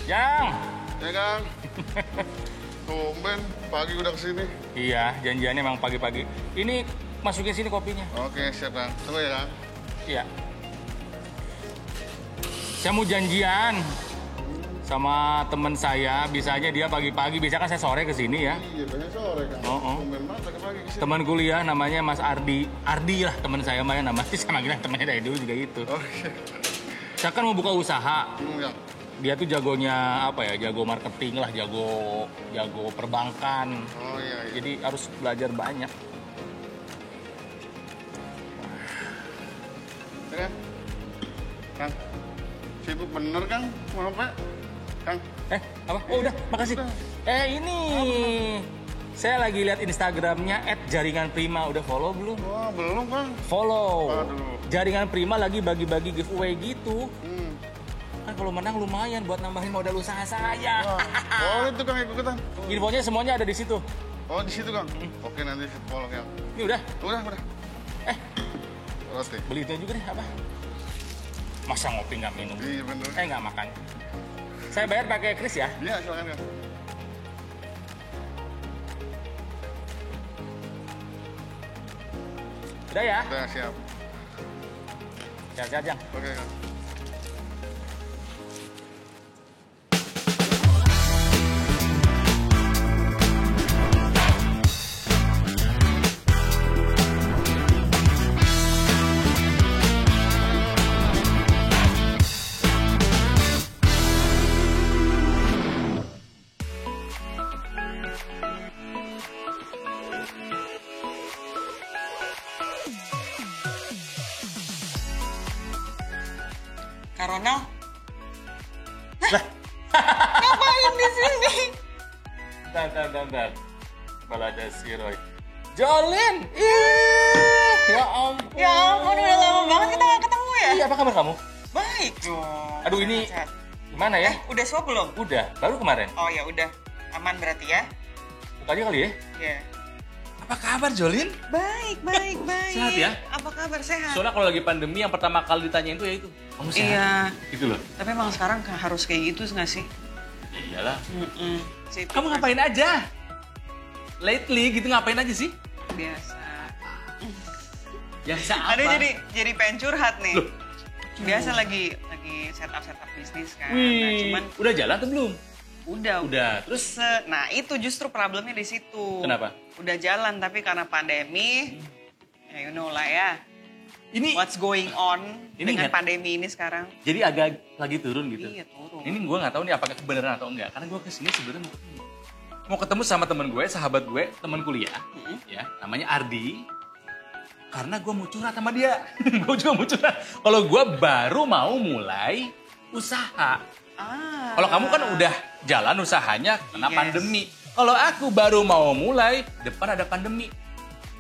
Yang. Ya Kang. Tumben pagi udah kesini. Iya, janjiannya memang pagi-pagi. Ini masukin sini kopinya. Oke, siap Kang. Tunggu ya Kang. Iya. Saya mau janjian sama teman saya, bisanya dia pagi-pagi, bisa kan saya sore ke sini ya. Iya, banyak sore Kang. Tumben banget pagi-pagi kesini. Teman kuliah namanya Mas Ardi. Ardi lah teman saya mah namanya, saya manggilnya temannya dari dulu juga itu. Oke. Saya kan mau buka usaha. Kang. Dia tuh jagonya apa ya? Jago marketing lah, jago perbankan. Oh iya. Jadi harus belajar banyak. Ya, Kang. Kang. Sibuk bener Kang? Mau apa? Kang. Apa? Oh udah, makasih. Ini saya lagi lihat Instagramnya @jaringanprima. Udah follow belum? Wah, belum Kang. Follow. Aduh. Jaringan Prima lagi bagi-bagi giveaway gitu. Kan kalau menang lumayan buat nambahin modal usaha saya. Oh itu Kang ikutan. Infonya semuanya ada di situ. Oh di situ Kang. Oke nanti follow Kang. Ini udah. Udah. Roti. Beli itu juga deh apa? Masa ngopi nggak minum? Iya bener. Nggak makan. Saya bayar pakai kris ya. Iya silakan Kang. Udah ya. Udah siap. Siap-siap Jang. Oke Kang. Kak Ronald? Ngapain di sini? Bentar. Balada si Roy. Jolin! Ya ampun. Ya ampun, udah lama banget kita gak ketemu ya? Iya, apa kabar kamu? Baik dong. Aduh, ini Sehat. gimana ya? Udah swab belum? Udah, baru kemarin. Oh ya udah, aman berarti ya? Buka aja kali ya? Iya. Apa kabar Jolin? Baik. Sehat ya? Apa kabar? Sehat? Soalnya kalau lagi pandemi yang pertama kali ditanyain itu ya itu. Kamu sehat? Iya. Gitu loh. Tapi emang sekarang harus kayak gitu nggak sih? Ya iyalah. Safety Kamu first. ngapain aja? Lately gitu ngapain aja sih? Biasa. Biasa apa? Aduh jadi pengen curhat nih. Loh. Biasa lagi setup bisnis kan. Nah, Wih, cuman udah jalan atau belum? udah. Terus Nah itu justru problemnya di situ. kenapa? Udah jalan tapi karena pandemi, ya you know lah ya. Ini What's going on Ini dengan nggak- pandemi ini sekarang? jadi agak lagi turun gitu. Iya turun. Ini gue nggak tahu nih apakah kebenaran atau enggak. Karena gue kesini sebenarnya mau ketemu sama teman gue, sahabat gue, teman kuliah, ya, namanya Ardi. Karena gue mau curhat sama dia. Gue juga mau curhat. Kalau gue baru mau mulai usaha. Kalau kamu kan udah jalan usahanya kena Yes. pandemi. Kalau aku baru mau mulai, depan ada pandemi.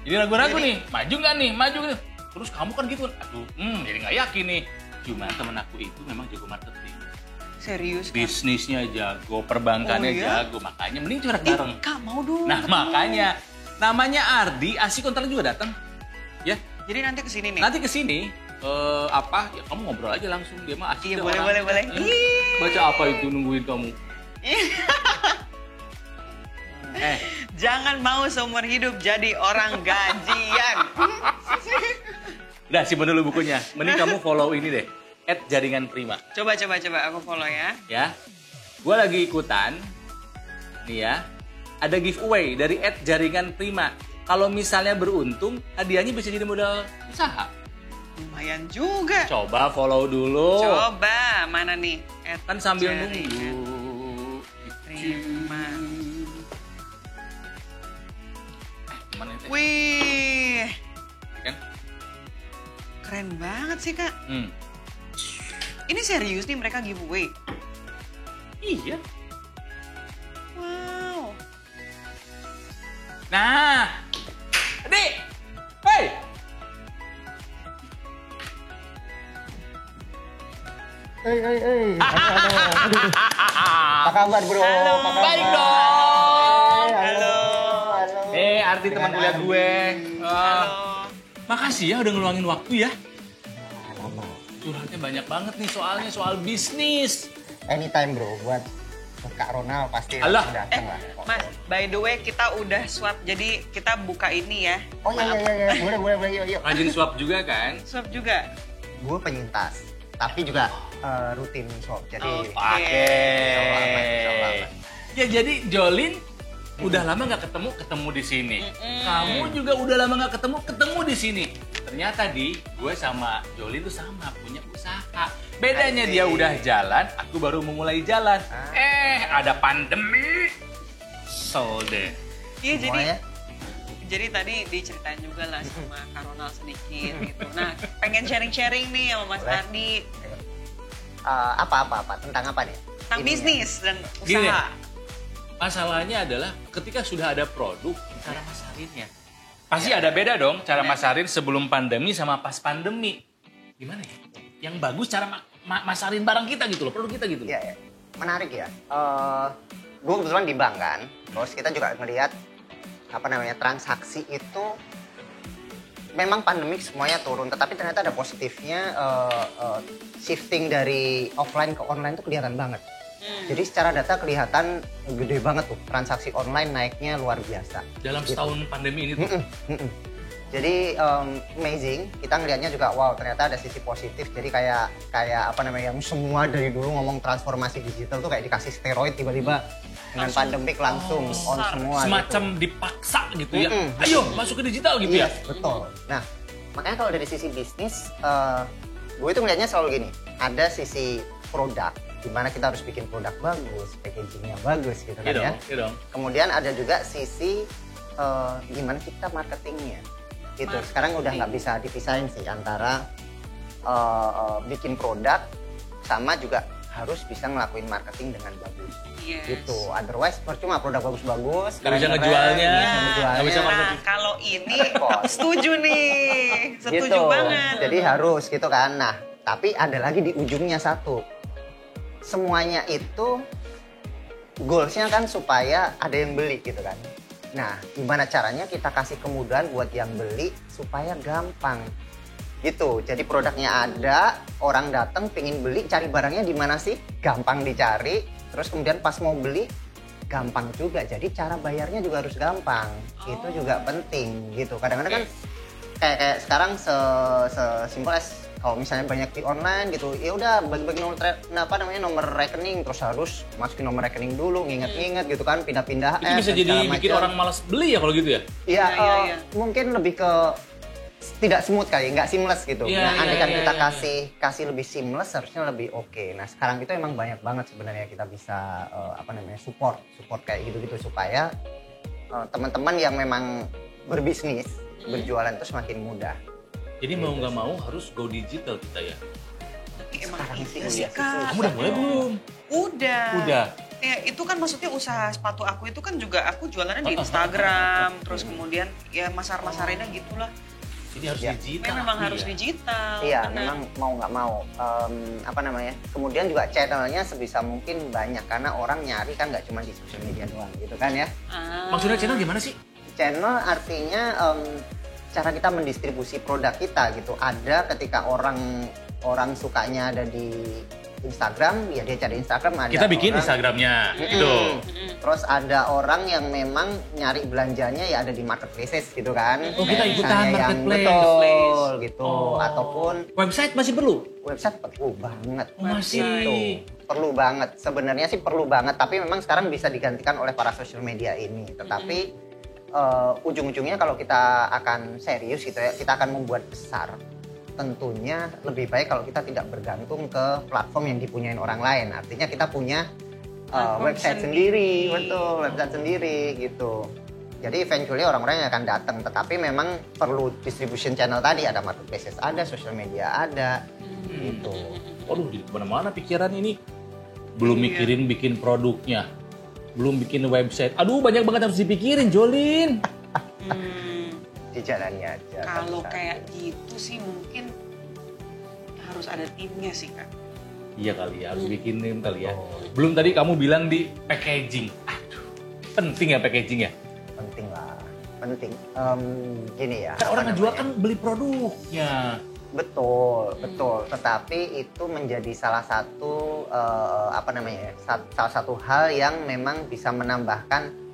Jadi ragu-ragu nih, maju nggak? Terus kamu kan gitu, aduh, jadi nggak yakin nih. Cuma temen aku itu memang jago marketing. Serius kan? Bisnisnya jago, perbankannya Oh, iya? jago, makanya mending curhat bareng. Kak mau dong. Nah ketemu. makanya, namanya Ardi, asik kontrak juga datang. Ya, Jadi nanti kesini nih. nanti kesini, ya kamu ngobrol aja langsung, dia mah asik. Iya, deh boleh, orangnya. boleh. Baca apa itu nungguin kamu? Jangan mau seumur hidup jadi orang gajian. Udah simpen dulu bukunya. Mending kamu follow ini deh. @jaringanprima. Coba aku follow ya. Ya. Gua lagi ikutan. Nih ya. Ada giveaway dari @jaringanprima. Kalau misalnya beruntung, hadiahnya bisa jadi modal usaha. Lumayan juga. Coba follow dulu. Coba mana nih? Kan sambil Jaringan nunggu. Prima. Mana itu? Wih, Kan? keren banget sih kak. Hmm. Ini serius nih mereka giveaway. Iya. Wow. Nah. Adik. Hei. Apa kabar bro? Halo. Apa kabar? Baik dong. Halo. Nih, Arti teman kuliah gue. Halo. Makasih ya udah ngeluangin waktu ya. Curhatnya banyak banget nih soalnya soal bisnis. anytime bro, buat Kak Ronald pasti Alah. datang lah. Mas, by the way kita udah swap, jadi kita buka ini ya. Oh iya, boleh, yuk. Rajin swap juga kan? Swap juga. Gue penyintas, tapi juga rutin swap. Jadi Oke. Oke. Insyaallah. Ya jadi Jolin udah lama nggak ketemu di sini. Kamu juga udah lama nggak ketemu di sini. Ternyata gue sama Jolin tuh sama punya usaha. Bedanya I see. dia udah jalan, aku baru memulai jalan. Ada pandemi. Deh. Iya jadi Semuanya? jadi tadi diceritain juga lah sama Kak Ronald sedikit gitu. Nah, pengen sharing-sharing nih sama Mas Boleh. Ardi Apa tentang apa nih? tentang Ininya. bisnis dan Gini usaha. Masalahnya adalah ketika sudah ada produk, cara masarinnya. Pasti ada beda dong cara masarin sebelum pandemi sama pas pandemi. Gimana ya? Yang bagus cara masarin barang kita gitu loh, produk kita gitu loh. Iya, menarik ya. Gue kebetulan di bank kan, terus kita juga ngelihat transaksi itu memang pandemik semuanya turun, tetapi ternyata ada positifnya shifting dari offline ke online itu kelihatan banget. Jadi secara data kelihatan gede banget tuh, transaksi online naiknya luar biasa. Dalam setahun pandemi ini tuh. Jadi amazing, kita ngelihatnya juga wow ternyata ada sisi positif. Jadi kayak yang semua dari dulu ngomong transformasi digital tuh kayak dikasih steroid tiba-tiba dengan pandemik langsung on semua. Semacam gitu. dipaksa gitu ya. Ayo masuk ke digital gitu ya. Betul. Nah, makanya kalau dari sisi bisnis, gue itu ngelihatnya selalu gini, ada sisi produk, di mana kita harus bikin produk bagus, packagingnya bagus gitu kan ya. Iya dong. Kemudian ada juga sisi gimana kita marketingnya, gitu. Sekarang udah nggak bisa dipisahin sih antara bikin produk sama juga harus bisa ngelakuin marketing dengan bagus. Yes. Gitu. Otherwise percuma produk bagus-bagus, Nggak bisa keren-keren, ngejualnya. nggak bisa ngejualnya. Nggak bisa Nah, kalau ini aku setuju nih. Setuju Gitu. banget. Jadi harus gitu kan. Nah, tapi ada lagi di ujungnya satu. Semuanya itu goalsnya kan supaya ada yang beli gitu kan. Nah, gimana caranya kita kasih kemudahan buat yang beli supaya gampang gitu. Jadi produknya ada, orang datang pingin beli, cari barangnya di mana sih? Gampang dicari. Terus kemudian pas mau beli gampang juga. Jadi cara bayarnya juga harus gampang. Itu juga penting gitu. Kadang-kadang kan kayak sekarang sesimpel as kalau misalnya banyak di online gitu, ya udah bagi-bagi nomor rekening, terus harus masukin nomor rekening dulu, nginget-nginget gitu kan, pindah-pindah Itu bisa dan jadi segala bikin macam. orang malas beli ya kalau gitu ya. Iya, Iya. mungkin lebih ke tidak smooth kali, nggak seamless gitu. Iya, Nah, iya, andai kan iya, kita iya. kasih lebih seamless, harusnya lebih oke. Nah, sekarang itu emang banyak banget sebenarnya kita bisa support kayak gitu-gitu supaya teman-teman yang memang berbisnis, berjualan itu semakin mudah. Jadi mau nggak mau harus go digital kita ya. Tapi emang Sekarang itu sih sih, iya sih, Kak. Kamu udah mulai belum? Udah. Udah. Ya, itu kan maksudnya usaha sepatu aku itu kan juga aku jualannya di Instagram, terus kemudian ya masar-masarinnya gitulah. Jadi harus Ya. digital. Memang harus digital. Iya, benar. memang mau nggak mau. Kemudian juga channelnya sebisa mungkin banyak karena orang nyari kan nggak cuma di sosial media doang gitu kan ya. Maksudnya channel gimana sih? Channel artinya cara kita mendistribusi produk kita gitu. Ada ketika orang sukanya ada di Instagram, ya dia cari Instagram. Ada Kita bikin orang- Instagramnya gitu. Terus ada orang yang memang nyari belanjanya ya ada di marketplaces gitu kan. Oh, kita Kayak ikutan misalnya yang marketplace. betul gitu. Oh. Ataupun Website masih perlu? website perlu banget. Oh, masih. Gitu. Perlu banget. Sebenarnya sih perlu banget, tapi memang sekarang bisa digantikan oleh para social media ini. Tetapi ujung-ujungnya kalau kita akan serius gitu ya, kita akan membuat besar. Tentunya lebih baik kalau kita tidak bergantung ke platform yang dipunyain orang lain. Artinya kita punya website sendiri, betul, website sendiri gitu. Jadi eventually orang-orang yang akan datang, tetapi memang perlu distribution channel tadi, ada marketplaces, ada social media, ada gitu. Waduh, di mana-mana pikiran ini. Belum mikirin bikin produknya. Belum bikin website. Aduh, banyak banget harus dipikirin, Jolin. Dijalani aja. Kalau satu-satu. kayak gitu sih mungkin harus ada timnya sih, Kak. Iya kali ya, harus bikin tim kali ya. Belum tadi kamu bilang di packaging. Aduh, penting ya packaging ya? Penting lah, penting. Gini ya. Kan orang apa ngejual namanya? kan beli produknya. Betul. Tetapi itu menjadi salah satu salah satu hal yang memang bisa menambahkan,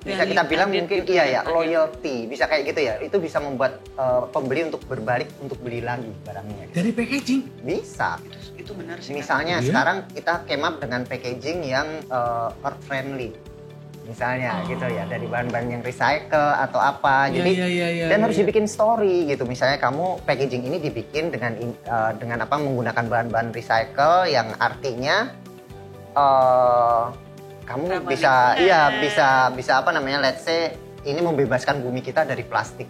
bisa kita bilang mungkin loyalty, bisa kayak gitu ya. Itu bisa membuat pembeli untuk berbalik untuk beli lagi barangnya. Gitu. Dari packaging Bisa. Itu benar sih. Misalnya sekarang kita came up dengan packaging yang earth friendly. Misalnya gitu ya, dari bahan-bahan yang recycle atau apa. Jadi dan harus dibikin story gitu. Misalnya kamu packaging ini dibikin dengan menggunakan bahan-bahan recycle yang artinya kamu bisa let's say ini membebaskan bumi kita dari plastik.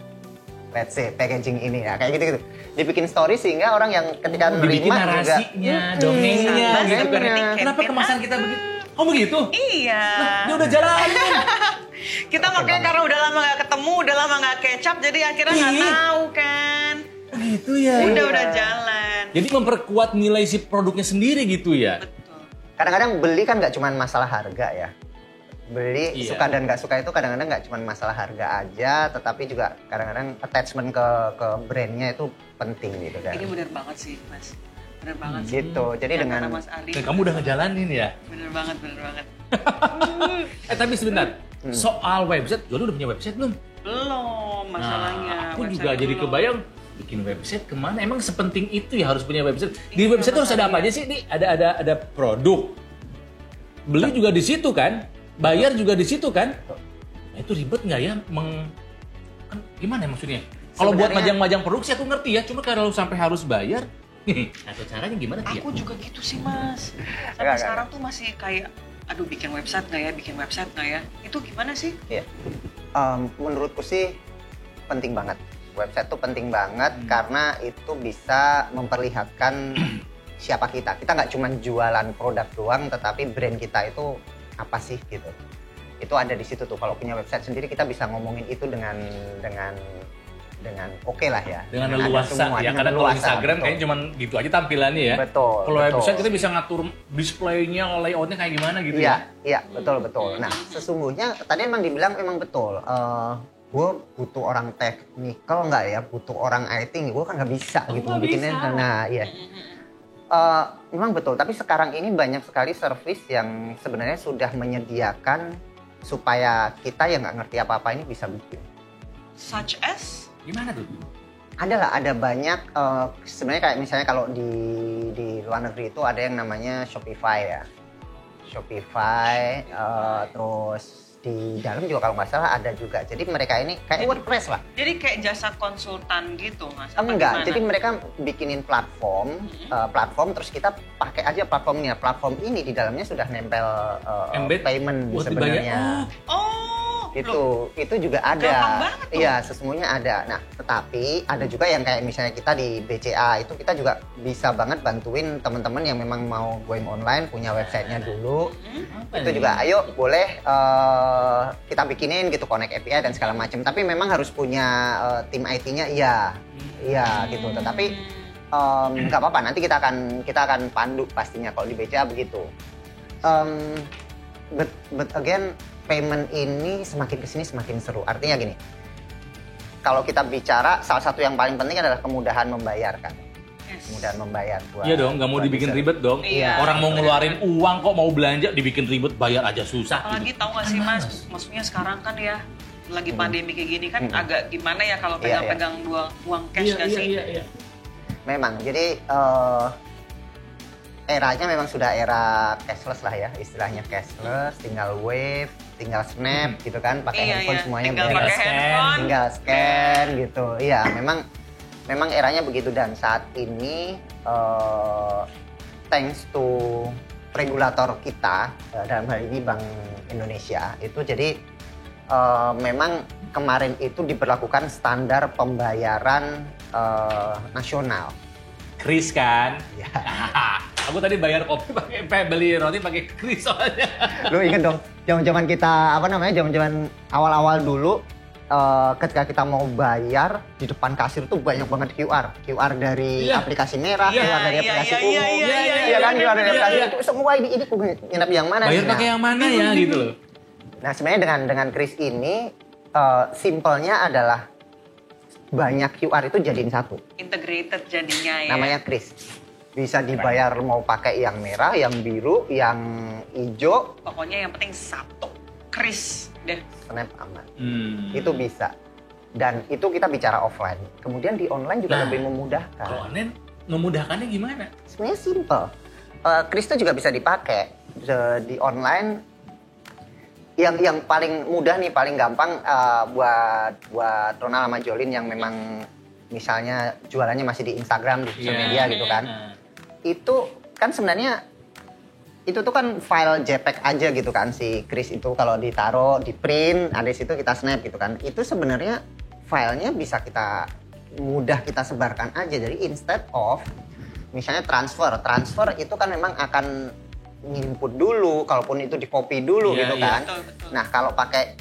Let's say packaging ini ya kayak gitu. Dibikin story sehingga orang yang ketika dibikin menerima narasinya, dongengnya gitu kan. Kenapa kita kemasan kita begitu? Oh begitu? Iya. Dia udah jalanin. Kita makanya karena udah lama gak ketemu, udah lama gak kecap, jadi akhirnya gak tahu kan. Begitu ya. Udah jalan. Jadi memperkuat nilai si produknya sendiri gitu ya. Betul. Kadang-kadang beli kan nggak cuma masalah harga ya. Beli suka dan nggak suka itu kadang-kadang nggak cuma masalah harga aja, tetapi juga kadang-kadang attachment ke brandnya itu penting gitu kan. Ini benar banget sih, Mas. Benar banget sih. Gitu. Jadi Yang dengan kata Mas Ardi. Dan kamu udah ngejalanin ya. Bener banget. Tapi sebentar, soal website, Jody udah punya website belum? Belum masalahnya. Nah, aku Website juga jadi belum. kebayang bikin website kemana? Emang sepenting itu ya harus punya website? Di website itu harus ada apa aja sih? Ada produk, beli juga di situ kan, bayar juga di situ kan. Nah, itu ribet nggak ya? Kan gimana ya maksudnya? Kalau buat Sebenarnya- majang-majang produksi aku ngerti ya, cuma kalau sampai harus bayar, atau caranya gimana ya? Aku juga gitu sih, Mas. Sampai Enggak. sekarang tuh masih kayak, aduh bikin website nggak ya? Itu gimana sih? Iya. Menurutku sih penting banget. Website tuh penting banget karena itu bisa memperlihatkan siapa kita. Kita nggak cuma jualan produk doang, tetapi brand kita itu apa sih gitu. Itu ada di situ tuh. Kalau punya website sendiri kita bisa ngomongin itu dengan oke lah ya. Dengan ada leluasa semua, ya, dengan karena kalau leluasa, Instagram betul. kayaknya cuma gitu aja tampilannya ya. Betul. Kalau betul. website kita bisa ngatur display-nya, layout-nya kayak gimana gitu ya. Iya, betul. Nah, sesungguhnya tadi emang dibilang memang betul. Gue butuh orang teknikal nggak ya? Butuh orang IT, gue kan nggak bisa gitu bikinnya. Nah, iya. Memang betul. Tapi sekarang ini banyak sekali service yang sebenarnya sudah menyediakan supaya kita yang nggak ngerti apa-apa ini bisa bikin. Such as? Gimana tuh? Ada banyak sebenarnya kayak misalnya kalau di luar negeri itu ada yang namanya Shopify ya. Shopify terus di dalam juga kalau nggak salah ada juga. Jadi mereka ini kayak WordPress lah. Jadi kayak jasa konsultan gitu, Mas? Apa Enggak, gimana? jadi mereka bikinin platform terus kita pakai aja platformnya. Platform ini di dalamnya sudah nempel Embed payment buat sebenarnya. Loh, Itu juga ada. gampang banget tuh. Iya, sesungguhnya ada. Nah, tetapi ada juga yang kayak misalnya kita di BCA itu kita juga bisa banget bantuin teman-teman yang memang mau going online, punya websitenya dulu. Itu juga ayo boleh kita bikinin gitu connect API dan segala macam. Tapi memang harus punya tim IT-nya iya gitu. Tetapi nggak apa-apa, nanti kita akan pandu pastinya kalau di BCA begitu. But again, payment ini semakin kesini semakin seru. Artinya gini, kalau kita bicara salah satu yang paling penting adalah kemudahan membayar kan. Kemudahan membayar. Iya dong, nggak mau dibikin ribet dong. Iya. Orang mau ngeluarin uang kok mau belanja dibikin ribet, bayar aja susah. apalagi gitu. tahu nggak sih, Mas? Maksudnya sekarang kan ya, lagi pandemi kayak gini kan agak gimana ya kalau Iya, pegang-pegang uang cash nggak sih? Iya. Memang, jadi eranya memang sudah era cashless lah ya, istilahnya cashless, tinggal wave, tinggal snap gitu kan, pakai handphone semuanya tinggal beres. pakai handphone. Tinggal scan gitu. Iya, memang eranya begitu dan saat ini thanks to regulator kita dalam hal ini Bank Indonesia itu jadi memang kemarin itu diberlakukan standar pembayaran nasional. Kris kan? Ya. Aku tadi bayar kopi beli roti pakai kris soalnya. Lu inget dong, zaman-zaman kita zaman-zaman awal-awal dulu ketika kita mau bayar di depan kasir tuh banyak banget QR dari aplikasi merah, QR dari aplikasi umum, iya kan, QR dari aplikasi itu semua ini nginep yang mana? Bayar pakai yang mana ya gitu loh. Nah sebenarnya dengan kris ini simpelnya adalah banyak QR itu jadiin satu. Integrated jadinya ya. Namanya Kris. Bisa dibayar mau pakai yang merah, yang biru, yang hijau. Pokoknya yang penting satu. Kris deh. Snap aman. Itu bisa. Dan itu kita bicara offline. Kemudian di online juga lebih memudahkan. Kalau online memudahkannya gimana? Sebenarnya simple. Kris itu juga bisa dipakai di online. Yang paling mudah nih, paling gampang buat Ronald sama Jolin yang memang misalnya jualannya masih di Instagram, di sosial media gitu kan. Itu kan sebenarnya itu tuh kan file JPEG aja gitu kan si Kris itu, kalau ditaruh di print, ada di situ kita snap gitu kan. Itu sebenarnya filenya bisa mudah kita sebarkan aja. Jadi instead of misalnya transfer itu kan memang akan input dulu, kalaupun itu di copy dulu gitu kan. Betul. Nah kalau pakai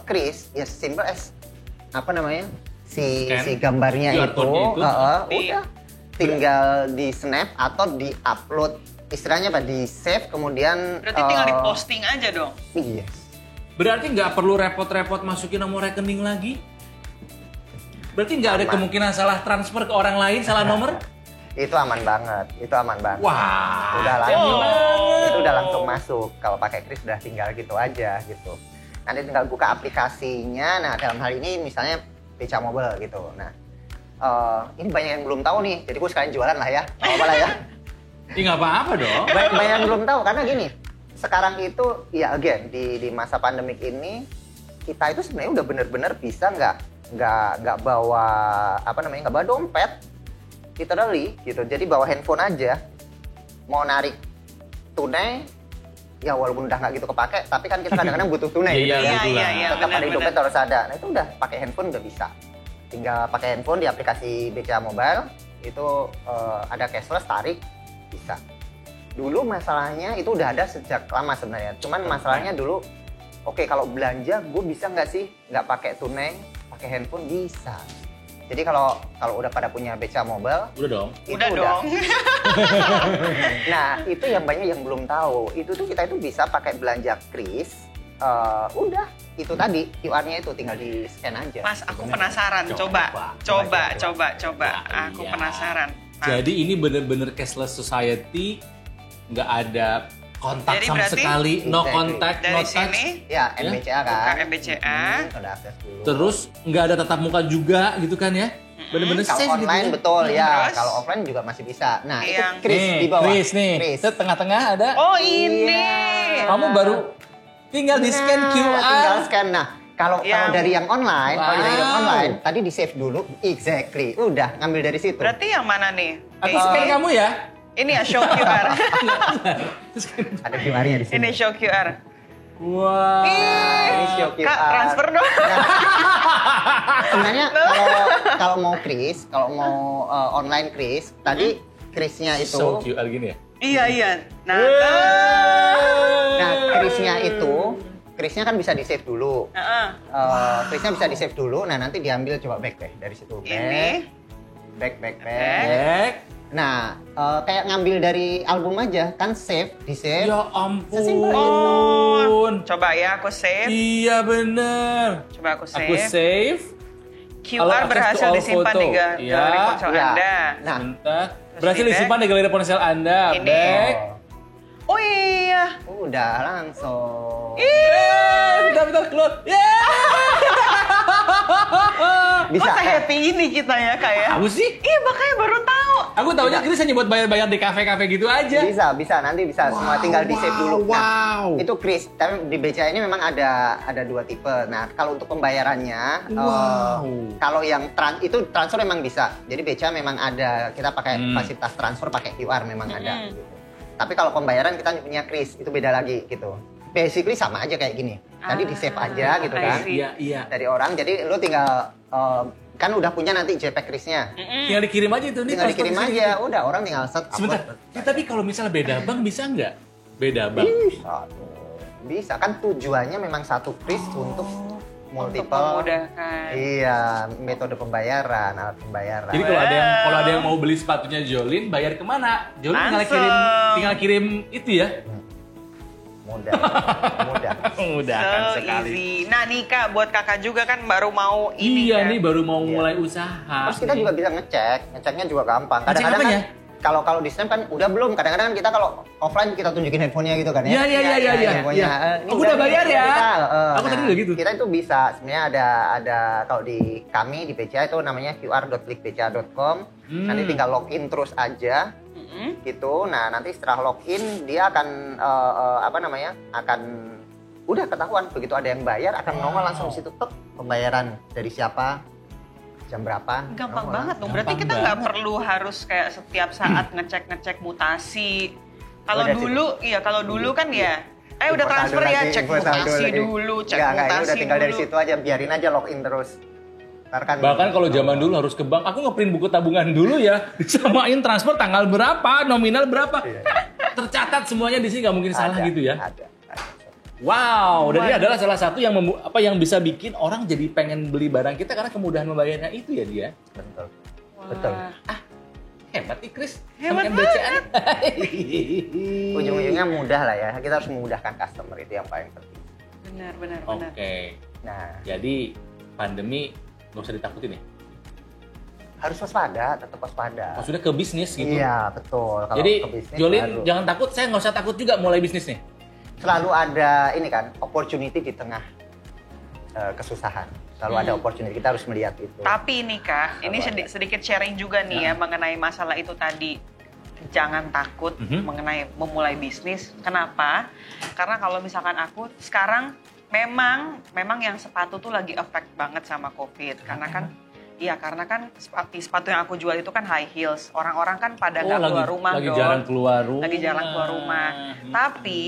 Kris ya simple as si gambarnya QR itu, code-nya udah tinggal di snap atau di upload, istilahnya apa, di save kemudian. Berarti tinggal di posting aja dong. Yes. Berarti nggak perlu repot-repot masukin nomor rekening lagi? Berarti nggak ada kemungkinan salah transfer ke orang lain, salah nomor? Itu aman banget. Wah, Itu udah langsung masuk. Kalau pakai Kris udah tinggal gitu aja gitu. Nanti tinggal buka aplikasinya. Nah dalam hal ini misalnya Beca Mobile gitu. Nah ini banyak yang belum tahu nih. Jadi gue sekalian jualan lah ya. Apa lah ya. nggak apa-apa dong. Banyak yang belum tahu karena gini. Sekarang itu ya again di masa pandemik ini kita itu sebenarnya udah bener-bener bisa nggak bawa nggak bawa dompet. Literally gitu, jadi bawa handphone aja, mau narik tunai, ya walaupun udah nggak gitu kepake, tapi kan kita kadang-kadang butuh tunai gitu. Iya. Tetap ada di dompet harus ada. Nah itu udah pakai handphone udah bisa. Tinggal pakai handphone di aplikasi BCA Mobile, itu ada cashless, tarik, bisa. Dulu masalahnya itu udah ada sejak lama sebenarnya, cuman masalahnya dulu, oke, kalau belanja gue bisa nggak sih nggak pakai tunai, pakai handphone? Bisa. Jadi kalau udah pada punya BCA Mobile, Udah dong. Udah dong. Nah, itu yang banyak yang belum tahu. Itu tuh kita itu bisa pakai belanja Kris. Udah, itu tadi QR-nya itu tinggal di scan aja. Mas, aku penasaran. Coba. Aku penasaran. Nah, Jadi ini bener-bener cashless society, nggak ada kontak Jadi sama berarti sekali, no Exactly. contact, no dari touch. sini Ya, MBCA kan. buka MBCA. Ada akses dulu. Terus nggak ada tatap muka juga gitu kan ya? Bener-bener safe kalau gitu online ya? betul ya. Terus? Kalau offline juga masih bisa. Nah, Yang- itu Kris Nih, di bawah. Kris nih. Kris. Set tengah-tengah ada. Oh ini. Kamu baru tinggal di scan Nah, QR. Tinggal scan. Nah, kalau Yang- dari yang online, kalau dari yang Wow. online, tadi di save dulu. Exactly. Udah, ngambil dari situ. Berarti yang mana nih? Aku scan kamu ya. Ini ya show QR. Ada QR-nya di sini. Ini show QR. Wah. Ini show QR. Kak, transfer dong. Sebenarnya kalau mau Kris, kalau mau online Kris, tadi Krisnya itu, So QR gini ya. Iya. Nah, nah Krisnya kan bisa di save dulu. heeh. Krisnya bisa di save dulu. Nah nanti diambil coba back deh dari situ. Ini. Back. Back. Nah kayak ngambil dari album aja kan save, di save. Ya ampun. Sesimpel itu. Oh, coba ya aku save. Iya bener. Coba aku Aku save. save. QR Access to berhasil all disimpan photo. di Iya. galeri ponsel Iya. Anda. Nah Sebentar. Berhasil di back. disimpan di galeri ponsel Anda. Ini. Back. Oh iya. udah langsung. Bentar keluar. Bisa. Masa happy ini kita ya Kak ya? Kamu sih? Iya makanya baru tahu. Aku taunya Kris hanya buat bayar-bayar di kafe-kafe gitu aja. Bisa, nanti bisa semua tinggal di save dulu. Nah, Wow. itu Kris, tapi di BCA ini memang ada dua tipe. Nah, kalau untuk pembayarannya, kalau yang itu transfer memang bisa. Jadi BCA memang ada, kita pakai fasilitas transfer pakai QR memang ada. Gitu. Tapi kalau pembayaran kita punya Kris, itu beda lagi gitu. Basically sama aja kayak gini. Tadi di save aja gitu kan. I see. Iya. Dari orang, jadi lu tinggal kan udah punya nanti JPEG Krisnya. Tinggal dikirim aja itu nih. Tinggal dikirim transfer aja, udah orang tinggal set Sebentar. upload. Ya, tapi kalau misalnya beda bank bisa nggak? Beda bank. Bisa kan tujuannya memang satu Kris untuk Untuk multiple. memudahkan. Iya, metode pembayaran, alat pembayaran. Jadi kalau ada yang mau beli sepatunya Jolin, bayar kemana? Jolin Langsung. tinggal kirim itu ya. Mudah. Memudahkan So sekali. easy. Nah nih Kak, buat kakak juga kan baru mau ini Iya kan. nih baru mau mulai usaha. Terus kita juga bisa ngeceknya juga gampang. Ngecek Kadang-kadang apanya? kan kalau di Snap kan udah belum. Kadang-kadang kan kita kalau offline kita tunjukin handphonenya gitu kan ya. Iya. Handphonenya. Ini Aku udah bayar ya. Aku Nah, tadi udah gitu. Kita itu bisa sebenarnya ada kalau di kami di BCA itu namanya qr.klikbca.com. Nanti tinggal login terus aja. Gitu. Nah, nanti setelah login dia akan akan udah ketahuan begitu ada yang bayar akan nongol langsung di situ pembayaran dari siapa jam berapa. Gampang nongol banget dong. Gampang Berarti kita nggak banget. perlu harus kayak setiap saat ngecek mutasi. Kalau Udah, kalau dulu kan ya, udah Info transfer saldo ya, lagi, cek info saldo mutasi lagi. dulu, cek Nggak, ini mutasi udah tinggal dari dulu. situ aja, biarin aja login terus. Ntar kan Bahkan kalau zaman dulu harus ke bank, aku ngeprint buku tabungan dulu ya, disamain transfer tanggal berapa, nominal berapa, tercatat semuanya di sini nggak mungkin salah Ada, gitu ya. Ada. Wow, dan ini adalah salah satu yang yang bisa bikin orang jadi pengen beli barang kita karena kemudahan membayarnya itu ya dia. Betul. Wah. Betul. Hebat nih Chris, Hebat sama MBCA. Ujung-ujungnya mudah lah ya. Kita harus memudahkan customer itu yang paling penting. Benar. Oke, Nah, jadi pandemi nggak usah ditakutin ya. harus waspada, tetap waspada. Maksudnya ke bisnis gitu. Iya, betul. Kalau Jadi ke bisnis Jolin baru. jangan takut, saya nggak usah takut juga mulai bisnis nih. Selalu ada ini kan, opportunity di tengah kesusahan. Selalu ada opportunity, kita harus melihat itu. Tapi ini Kak, ini sedikit sharing juga nih ya mengenai masalah itu tadi. Jangan takut mengenai memulai bisnis. Kenapa? Karena kalau misalkan aku sekarang memang yang sepatu tuh lagi affect banget sama COVID. Karena kan sepatu yang aku jual itu kan high heels. Orang-orang kan pada nggak keluar rumah lagi dong. jarang keluar rumah. Lagi jarang keluar rumah. Tapi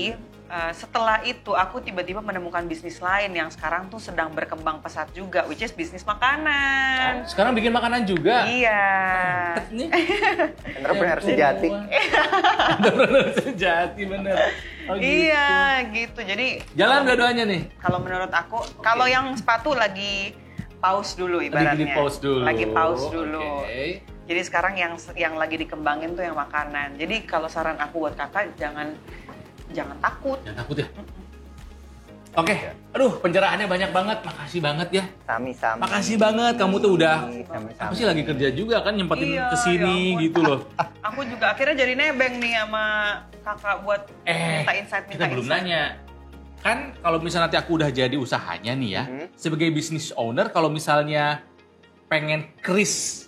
setelah itu aku tiba-tiba menemukan bisnis lain yang sekarang tuh sedang berkembang pesat juga, which is bisnis makanan. Sekarang bikin makanan juga. Iya. Nih. Entrepreneur sejati. Entrepreneur sejati bener. Oh, gitu. Iya, gitu. Jadi Jalan dua-duanya nih. kalau menurut aku, kalau yang sepatu lagi pause dulu ibaratnya. Lagi di pause dulu. Lagi pause dulu. Oke. Jadi sekarang yang lagi dikembangin tuh yang makanan. Jadi kalau saran aku buat kakak jangan takut. Jangan takut ya. Oke, aduh pencerahannya banyak banget. Makasih banget ya. Sami-sami. Makasih banget kamu tuh udah Sami-sami. apa sih lagi kerja juga kan nyempetin Iya, kesini ya ampun. gitu loh. Aku juga akhirnya jadi nebeng nih sama kakak buat minta insight. Kita belum nanya. Kan kalau misalnya nanti aku udah jadi usahanya nih ya, sebagai business owner kalau misalnya pengen kris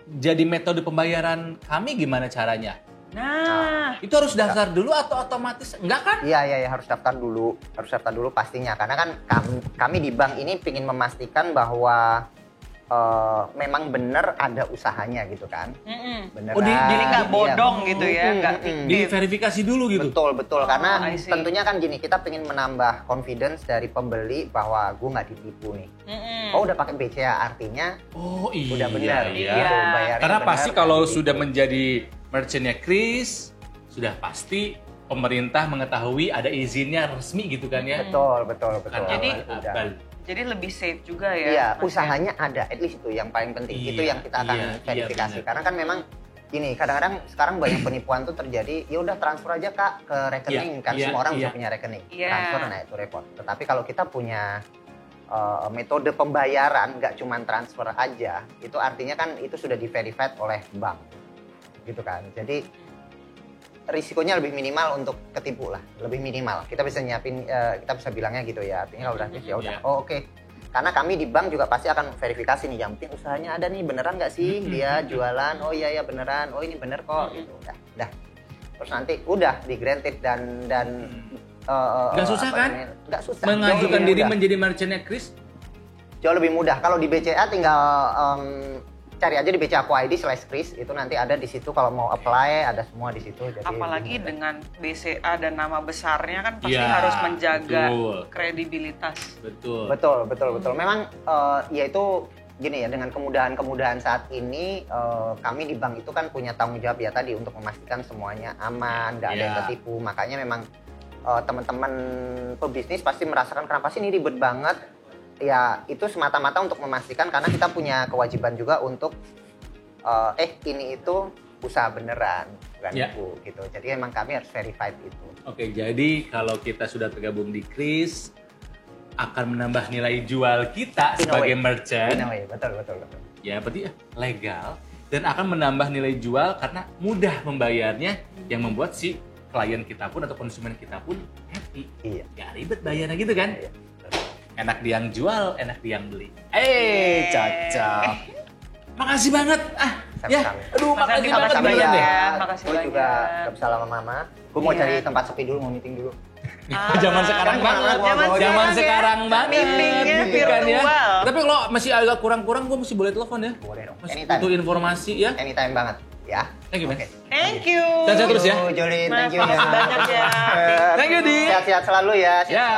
jadi metode pembayaran kami gimana caranya? Nah, Itu harus daftar dulu atau otomatis? Enggak kan? Iya, harus daftar dulu. Harus daftar dulu pastinya. Karena kan kami di bank ini ingin memastikan bahwa memang benar ada usahanya gitu kan. Beneran. Oh, jadi nggak Iya. bodong gitu ya, nggak Diverifikasi dulu gitu. Betul. Karena I see. tentunya kan gini, kita pengen menambah confidence dari pembeli bahwa gue nggak ditipu nih. Oh udah pakai BCA artinya Oh iya. udah benar. Iya. Gitu, bayarnya Karena benar, pasti kan kalau gitu. sudah menjadi merchantnya Chris, sudah pasti pemerintah mengetahui ada izinnya resmi gitu kan ya. Betul. Bukan Jadi- abal-abal. jadi lebih safe juga ya. Iya, Mas, ya? usahanya ada, at least itu yang paling penting. Iya, Itu yang kita akan iya, verifikasi. benar. Karena kan memang gini, kadang-kadang sekarang banyak penipuan tuh terjadi, ya udah transfer aja Kak ke rekening, kan iya, semua orang iya. bisa punya rekening. Iya. Transfer, nah itu repot. Tetapi kalau kita punya metode pembayaran, nggak cuma transfer aja, itu artinya kan itu sudah di-verified oleh bank. Gitu kan. Jadi risikonya lebih minimal untuk ketipu lah, lebih minimal. Kita bisa nyiapin, kita bisa bilangnya gitu ya. Artinya kalau udah ya udah, Iya. oh oke. Karena kami di bank juga pasti akan verifikasi nih, yang penting usahanya ada nih, beneran nggak sih dia jualan? Oh iya beneran, oh ini bener kok, gitu. Udah. Terus nanti udah di granted dan Nggak susah apa kan? namanya, nggak susah. Mengajukan Jauh lebih diri mudah. menjadi merchantnya Chris. Jauh lebih mudah. Kalau di BCA tinggal cari aja di BCA Aku ID/Kris, itu nanti ada di situ kalau mau apply ada semua di situ. Jadi Apalagi dengan BCA dan nama besarnya kan pasti Iya, harus menjaga betul. kredibilitas. Betul. Betul. Memang ya itu gini ya, dengan kemudahan saat ini kami di bank itu kan punya tanggung jawab ya tadi untuk memastikan semuanya aman, nggak ada yang Iya. tertipu. Makanya memang teman-teman pebisnis pasti merasakan kenapa sih ini ribet banget. Ya itu semata-mata untuk memastikan karena kita punya kewajiban juga untuk ini itu usaha beneran. bukan Ya. nipu gitu. Jadi emang kami harus verified itu. Oke, jadi kalau kita sudah tergabung di Kris, akan menambah nilai jual kita In a sebagai way. merchant. In a way, betul. Ya, berarti legal dan akan menambah nilai jual karena mudah membayarnya yang membuat si klien kita pun atau konsumen kita pun happy. Iya. Gak ribet bayarnya gitu kan? Iya. Enak di yang jual, enak di yang beli. Cocok. Makasih banget. Ya. Sama-sama. Aduh, makasih banget Sama-sama beneran ya. deh. Makasih Gue juga banyak. gak bisa lama mama. Gue mau Iya. cari tempat sepi dulu, mau meeting dulu. Zaman sekarang Kan banget. kemana-mana Zaman ya. sekarang banget. Meetingnya gitu kan ya. virtual. Tapi kalau masih agak kurang-kurang, gue masih boleh telepon ya. Boleh dong. Masih Anytime. butuh informasi ya. Anytime banget. Ya. Thank you, man. Oke. Thank you. Sehat-sehat terus ya. Jolin, thank you Makasih banyak ya. Thank you, Di. Sehat-sehat selalu ya. Ya.